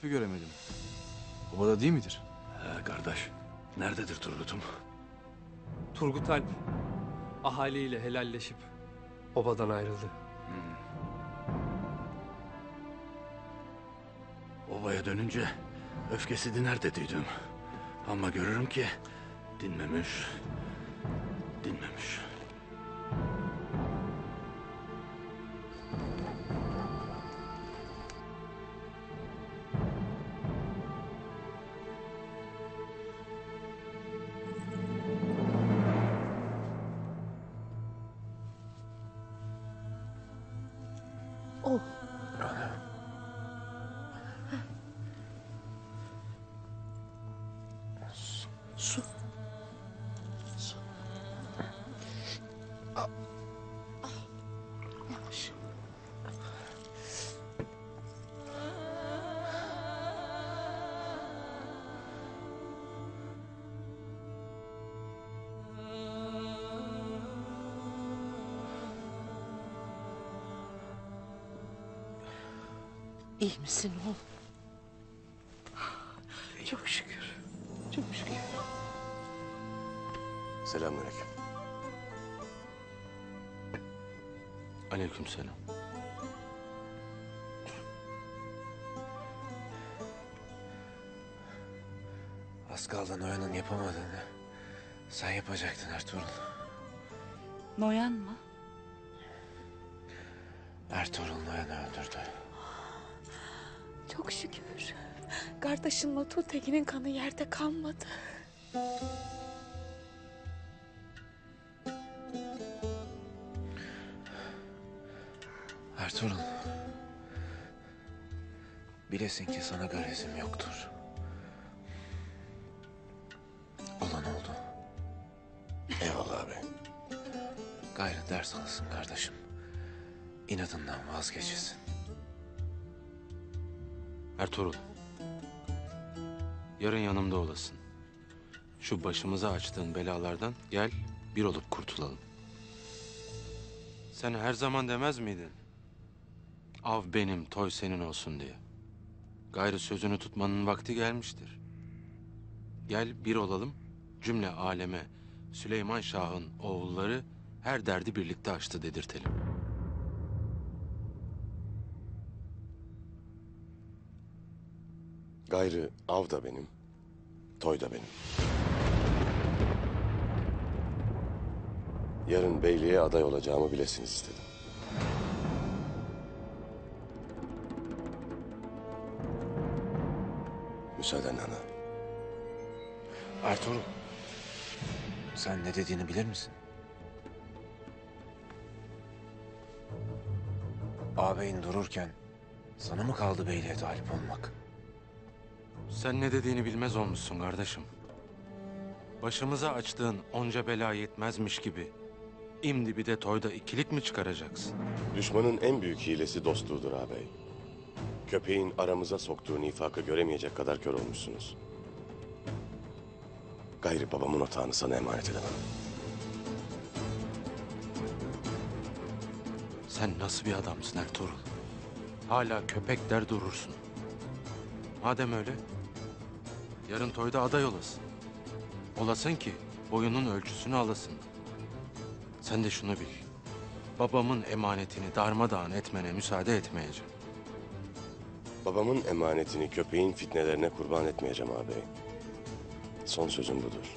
göremedim. Obada değil midir? He kardeş, nerededir Turgut'um? Turgut Alp ahaliyle helalleşip obadan ayrıldı. Obaya dönünce öfkesi diner dediydim. Ama görürüm ki dinmemiş. Oh. Su. Su. Yavaş. İyi misin oğlum? Çok şükür. Çok şükür. Selamünaleyküm. Aleykümselam. Az kaldı Noyan'ın yapamadığını. Sen yapacaktın Ertuğrul. Noyan mı? Ertuğrul Noyan'ı öldürdü. Çok şükür. Kardeşin Batu Tekin'in kanı yerde kalmadı. Ertuğrul. Bilesin ki sana garezim yoktur. Olan oldu. Eyvallah abi. Gayrı ders alsın kardeşim. İnadından vazgeçilsin. Ertuğrul, yarın yanımda olasın. Şu başımıza açtığın belalardan gel, bir olup kurtulalım. Sen her zaman demez miydin? Av benim, toy senin olsun diye. Gayrı sözünü tutmanın vakti gelmiştir. Gel bir olalım, cümle aleme Süleyman Şah'ın oğulları her derdi birlikte açtı dedirtelim. Gayrı av da benim, toy da benim. Yarın beyliğe aday olacağımı bilesiniz istedim. Müsaadenle ana. Ertuğrul. Sen ne dediğini bilir misin? Ağabeyin dururken sana mı kaldı beyliğe talip olmak? Sen ne dediğini bilmez olmuşsun kardeşim. Başımıza açtığın onca bela yetmezmiş gibi imdi bir de toyda ikilik mi çıkaracaksın? Düşmanın en büyük hilesi dostluğudur ağabey. Köpeğin aramıza soktuğu nifakı göremeyecek kadar kör olmuşsunuz. Gayrı babamın otağını sana emanet edemem. Sen nasıl bir adamsın Ertuğrul? Hala köpek der durursun. Madem öyle, yarın toyda aday olasın. Olasın ki boyunun ölçüsünü alasın. Sen de şunu bil. Babamın emanetini darmadağın etmene müsaade etmeyeceğim. Babamın emanetini köpeğin fitnelerine kurban etmeyeceğim ağabey. Son sözüm budur.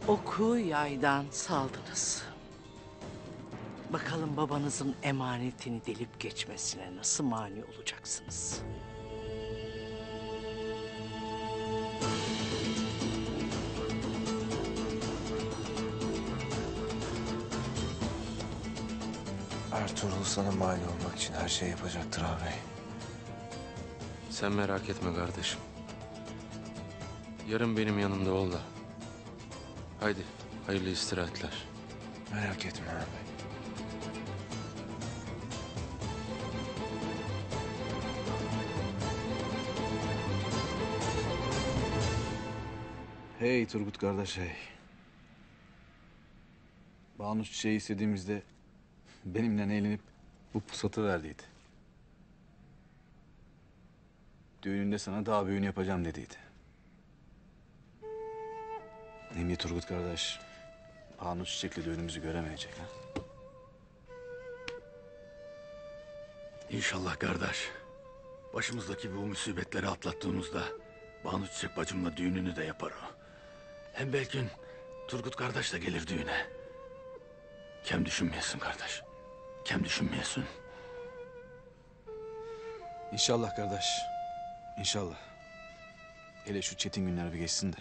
Oku yaydan saldınız. Bakalım babanızın emanetini delip geçmesine nasıl mani olacaksınız? Ertuğrul sana mani olmak için her şey yapacaktır ağabey. Sen merak etme kardeşim. Yarın benim yanımda ol da. Haydi hayırlı istirahatler. Merak etme ağabey. Hey Turgut kardeş hey. Banu çiçeği istediğimizde benimle eğlenip bu pusatı verdiydi. Düğününde sana daha büyüğünü yapacağım dediydi. Nemi Turgut kardeş, Banu çiçekle düğünümüzü göremeyecek ha. İnşallah kardeş. Başımızdaki bu musibetleri atlattığımızda Banu Çiçek bacımla düğününü de yapar o. Hem belki Turgut kardeş de gelir düğüne. Kem düşünmeyesin kardeş. Kem düşünmeyesin. İnşallah kardeş, İnşallah. Hele şu çetin günler bir geçsin de.